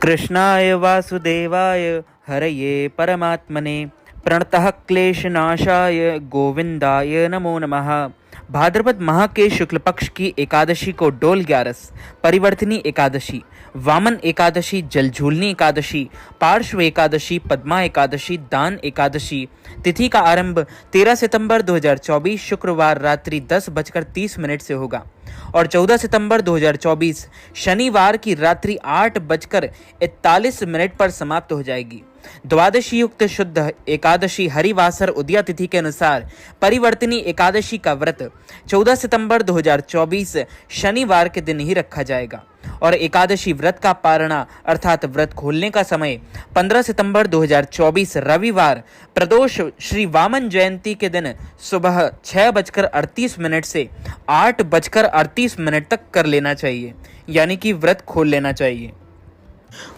कृष्णाय वासुदेवाय हरये परमात्मने प्रणतः क्लेशनाशाय गोविंदाय नमो नमः। भाद्रपद माह के शुक्ल पक्ष की एकादशी को डोल ग्यारस, परिवर्तनी एकादशी, वामन एकादशी, जलझूलनी एकादशी, पार्श्व एकादशी, पद्मा एकादशी, दान एकादशी। तिथि का आरंभ 13 सितंबर 2024 शुक्रवार रात्रि 10:30 से होगा और 14 सितंबर 2024 शनिवार की रात्रि 8:41 पर समाप्त हो जाएगी। द्वादशी युक्त शुद्ध एकादशी हरिवासर उदया तिथि के अनुसार परिवर्तनी एकादशी का व्रत 14 सितंबर 2024 शनिवार के दिन ही रखा जाएगा और एकादशी व्रत का पारणा अर्थात व्रत खोलने का समय 15 सितंबर 2024 रविवार प्रदोष श्री वामन जयंती के दिन सुबह 6:38 से 8:38 तक कर लेना चाहिए, यानी कि व्रत खोल लेना चाहिए।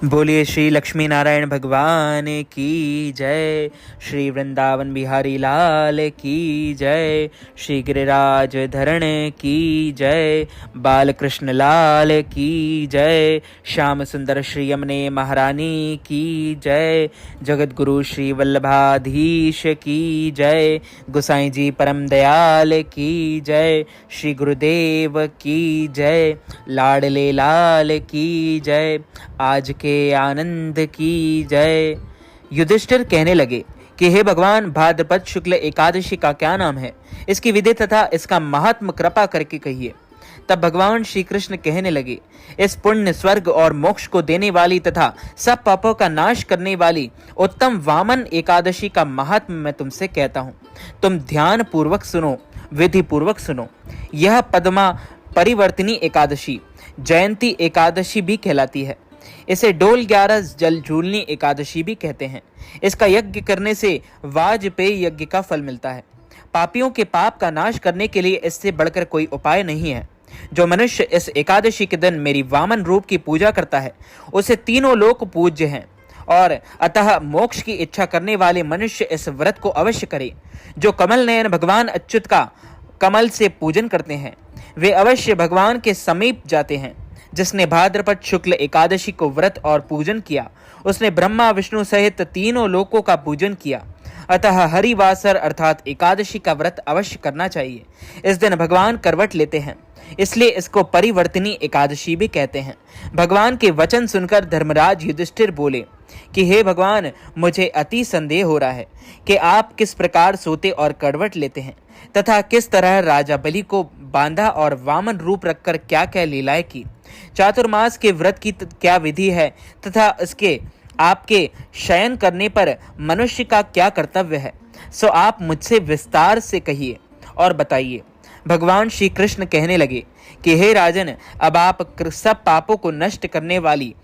बोलिए श्री लक्ष्मी नारायण भगवान की जय, श्री वृंदावन बिहारी लाल की जय, श्री गिरिराज धरण की जय, बालकृष्ण लाल की जय, श्याम सुंदर श्री यमुने महारानी की जय, जगत गुरु श्री वल्लभाधीश की जय, गोसाई जी परम दयाल की जय, श्री गुरुदेव की जय, लाडले लाल की जय, आज के आनंद की जय। युधिष्ठिर कहने लगे कि हे भगवान, भाद्रपद शुक्ल एकादशी का क्या नाम है, इसकी विधि तथा इसका महात्म कृपा करके कहिए। तब भगवान श्री कृष्ण कहने लगे, इस पुण्य स्वर्ग और मोक्ष को देने वाली तथा सब पापों का नाश करने वाली उत्तम वामन एकादशी का महात्म मैं तुमसे कहता हूँ। तुम ध्यान पूर्वक सुनो, विधि पूर्वक सुनो। यह पद्मा परिवर्तनी एकादशी जयंती एकादशी भी कहलाती है। इसे डोल ग्यारस जलझूलनी एकादशी भी कहते हैं। इसका यज्ञ करने से वाजपेयी यज्ञ का फल मिलता है। पापियों के पाप का नाश करने के लिए इससे बढ़कर कोई उपाय नहीं है। जो मनुष्य इस एकादशी के दिन मेरी वामन रूप की पूजा करता है उसे तीनों लोक पूज्य हैं और अतः मोक्ष की इच्छा करने वाले मनुष्य इस व्रत को अवश्य करे। जो कमल नयन भगवान अच्युत का कमल से पूजन करते हैं वे अवश्य भगवान के समीप जाते हैं। जिसने भाद्रपद शुक्ल एकादशी को व्रत और पूजन किया उसने ब्रह्मा विष्णु सहित तीनों लोकों का पूजन किया। अतः हरिवासर अर्थात एकादशी का व्रत अवश्य करना चाहिए। इस दिन भगवान करवट लेते हैं, इसलिए इसको परिवर्तनी एकादशी भी कहते हैं। भगवान के वचन सुनकर धर्मराज युधिष्ठिर बोले कि हे भगवान, मुझे अति संदेह हो रहा है कि आप किस प्रकार सोते और करवट लेते हैं तथा किस तरह राजा बलि को बांधा और वामन रूप रखकर क्या क्या लीलाएं की। चातुर्मास के व्रत की क्या विधि है तथा इसके आपके शयन करने पर मनुष्य का क्या कर्तव्य है, सो आप मुझसे विस्तार से कहिए और बताइए। भगवान श्री कृष्ण कहने लगे कि हे राजन, अब आप सब पापों को नष्ट करने वाली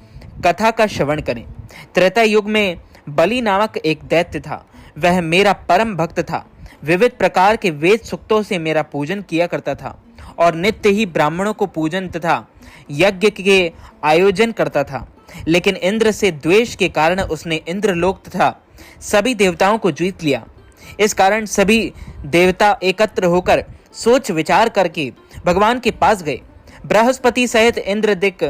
कथा का श्रवण करें। त्रेता युग में बलि नामक एक दैत्य था। वह मेरा परम भक्त था। विविध प्रकार के वेद सूक्तों से मेरा पूजन किया करता था और नित्य ही ब्राह्मणों को पूजन तथा यज्ञ के आयोजन करता था। लेकिन इंद्र से द्वेष के कारण उसने इंद्रलोक तथा सभी देवताओं को जीत लिया। इस कारण सभी देवता एकत्र होकर सोच विचार करके भगवान के पास गए। बृहस्पति सहित इंद्रदिक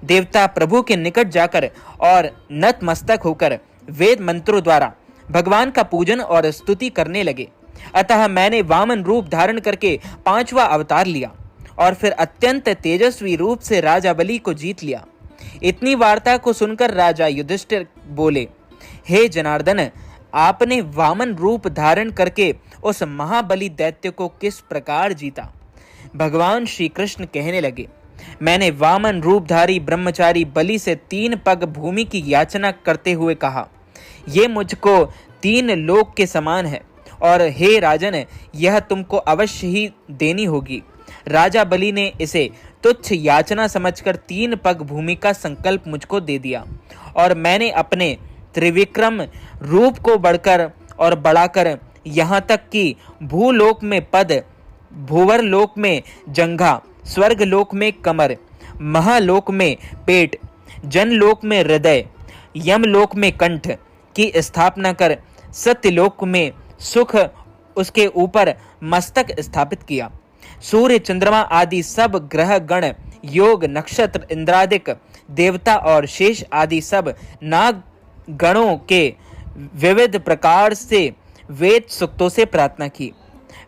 देवता प्रभु के निकट जाकर और नतमस्तक होकर वेद मंत्रों द्वारा भगवान का पूजन और स्तुति करने लगे। अतः मैंने वामन रूप धारण करके 5वां अवतार लिया और फिर अत्यंत तेजस्वी रूप से राजा बलि को जीत लिया। इतनी वार्ता को सुनकर राजा युधिष्ठिर बोले, हे जनार्दन, आपने वामन रूप धारण करके उस महाबली दैत्य को किस प्रकार जीता। भगवान श्री कृष्ण कहने लगे, मैंने वामन रूपधारी ब्रह्मचारी बलि से 3 पग भूमि की याचना करते हुए कहा, ये मुझको 3 लोक के समान है और हे राजन, यह तुमको अवश्य ही देनी होगी। राजा बलि ने इसे तुच्छ याचना समझकर 3 पग भूमि का संकल्प मुझको दे दिया और मैंने अपने त्रिविक्रम रूप को बढ़कर और बढ़ाकर यहाँ तक कि भूलोक में पद, भूवर लोक में जंघा, स्वर्ग लोक में कमर, महालोक में पेट, जनलोक में हृदय, यमलोक में कंठ की स्थापना कर सत्यलोक में सुख उसके ऊपर मस्तक स्थापित किया। सूर्य, चंद्रमा आदि सब ग्रह गण योग, नक्षत्र, इंद्रादिक देवता और शेष आदि सब नाग गणों के विविध प्रकार से वेद सूक्तों से प्रार्थना की।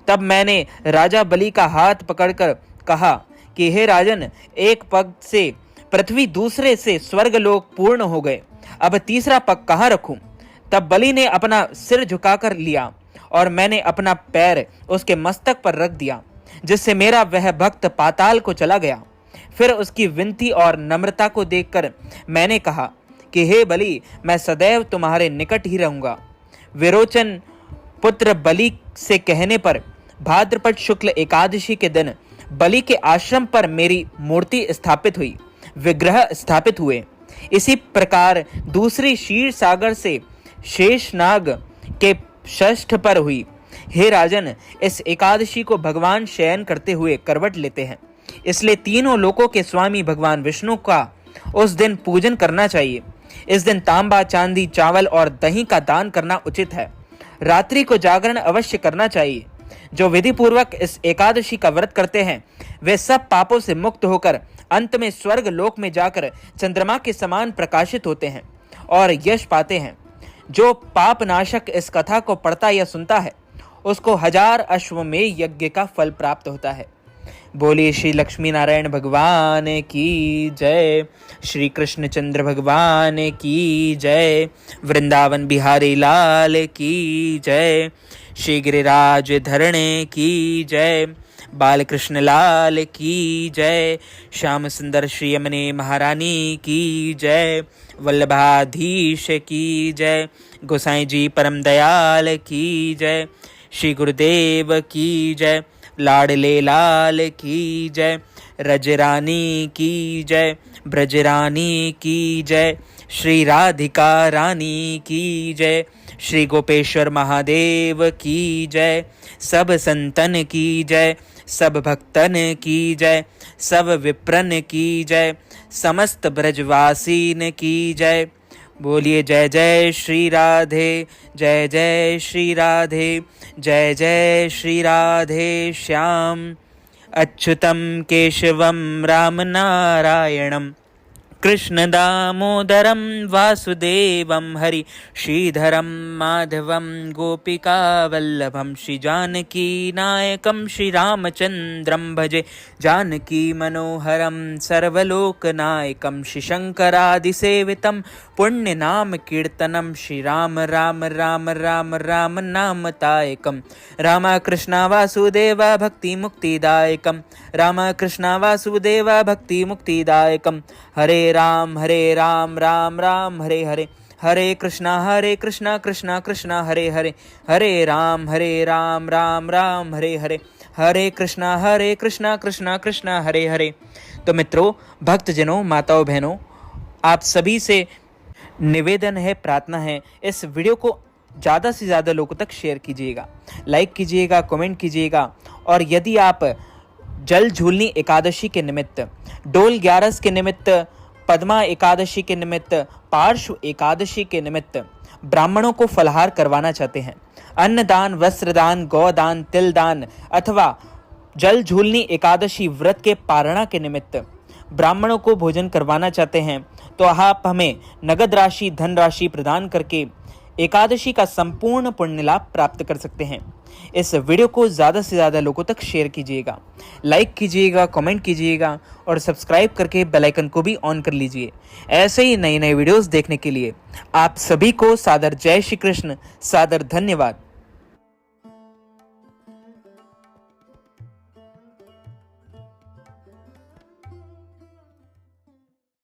तब मैंने राजा बलि का हाथ पकड़कर कहा कि हे राजन, एक पग से पृथ्वी, दूसरे से स्वर्गलोक पूर्ण हो गए, अब तीसरा पग कहाँ रखूं? तब बलि ने अपना सिर झुकाकर लिया और मैंने अपना पैर उसके मस्तक पर रख दिया, जिससे मेरा वह भक्त पाताल को चला गया। फिर उसकी विनती और नम्रता को देखकर मैंने कहा कि हे बलि, मैं सदैव तुम्हारे निकट ही रहूंगा। विरोचन पुत्र बलि से कहने पर भाद्रपद शुक्ल एकादशी के दिन बलि के आश्रम पर मेरी मूर्ति स्थापित हुई, विग्रह स्थापित हुए। इसी प्रकार दूसरी क्षीर सागर से शेषनाग के षष्ठ पर हुई। हे राजन, इस एकादशी को भगवान शयन करते हुए करवट लेते हैं, इसलिए तीनों लोकों के स्वामी भगवान विष्णु का उस दिन पूजन करना चाहिए। इस दिन तांबा, चांदी, चावल और दही का दान करना उचित है। रात्रि को जागरण अवश्य करना चाहिए। जो विधि पूर्वक इस एकादशी का व्रत करते हैं वे सब पापों से मुक्त होकर अंत में स्वर्ग लोक में जाकर चंद्रमा के समान प्रकाशित होते हैं और यश पाते हैं। जो पाप नाशक इस कथा को पढ़ता या सुनता है उसको 1000 अश्वमेध यज्ञ का फल प्राप्त होता है। बोलिए श्री लक्ष्मी नारायण भगवान की जय, श्री कृष्णचंद्र भगवान की जय, वृंदावन बिहारी लाल की जय, श्री गिरिराज धरणे की जय, बालकृष्ण लाल की जय, श्याम सुंदर श्री यमुने महारानी की जय, वल्लभाधीश की जय, गोसाई जी परम दयाल की जय, श्री गुरुदेव की जय, लाडले लाल की जय, रजरानी की जय, ब्रजरानी की जय, श्री राधिका रानी की जय, श्री गोपेश्वर महादेव की जय, सब संतन की जय, सब भक्तन की जय, सब विप्रन की जय, समस्त ब्रजवासीन की जय। बोलिए जय जय श्री राधे, जय जय श्री राधे, जय जय श्री राधे श्याम। अच्युतम केशवम राम नारायणम कृष्ण दामोदरम वासुदेवम हरि श्रीधरम माधवम गोपिका वल्लभम श्री जानकी नायकम श्री रामचंद्रम भजे जानकी मनोहरम सर्वलोकनायकम श्री शंकरादिसेवितम पुण्य नाम कीर्तनम श्री राम राम राम राम राम नाम तायकम राम कृष्ण वासुदेव भक्ति मुक्तिदायकम राम कृष्ण वासुदेव भक्ति मुक्तिदायकम हरे राम राम राम हरे हरे, हरे कृष्णा कृष्णा कृष्णा हरे हरे, हरे राम राम राम हरे हरे, हरे कृष्णा कृष्णा कृष्णा हरे हरे। तो मित्रों, भक्तजनों, माताओं, बहनों, आप सभी से निवेदन है, प्रार्थना है, इस वीडियो को ज़्यादा से ज़्यादा लोगों तक शेयर कीजिएगा, लाइक कीजिएगा, कमेंट कीजिएगा। और यदि आप जल झूलनी एकादशी के निमित्त, डोल ग्यारस के निमित्त, पद्मा एकादशी के निमित्त, पार्श्व एकादशी के निमित्त ब्राह्मणों को फलाहार करवाना चाहते हैं, अन्नदान, वस्त्रदान, गौदान, तिलदान अथवा जल झूलनी एकादशी व्रत के पारणा के निमित्त ब्राह्मणों को भोजन करवाना चाहते हैं, तो आप हमें नगद राशि, धनराशि प्रदान करके एकादशी का संपूर्ण पुण्य लाभ प्राप्त कर सकते हैं। इस वीडियो को ज़्यादा से ज़्यादा लोगों तक शेयर कीजिएगा, लाइक कीजिएगा, कमेंट कीजिएगा और सब्सक्राइब करके बेल आइकन को भी ऑन कर लीजिए। ऐसे ही नए नए वीडियोस देखने के लिए आप सभी को सादर जय श्री कृष्ण, सादर धन्यवाद।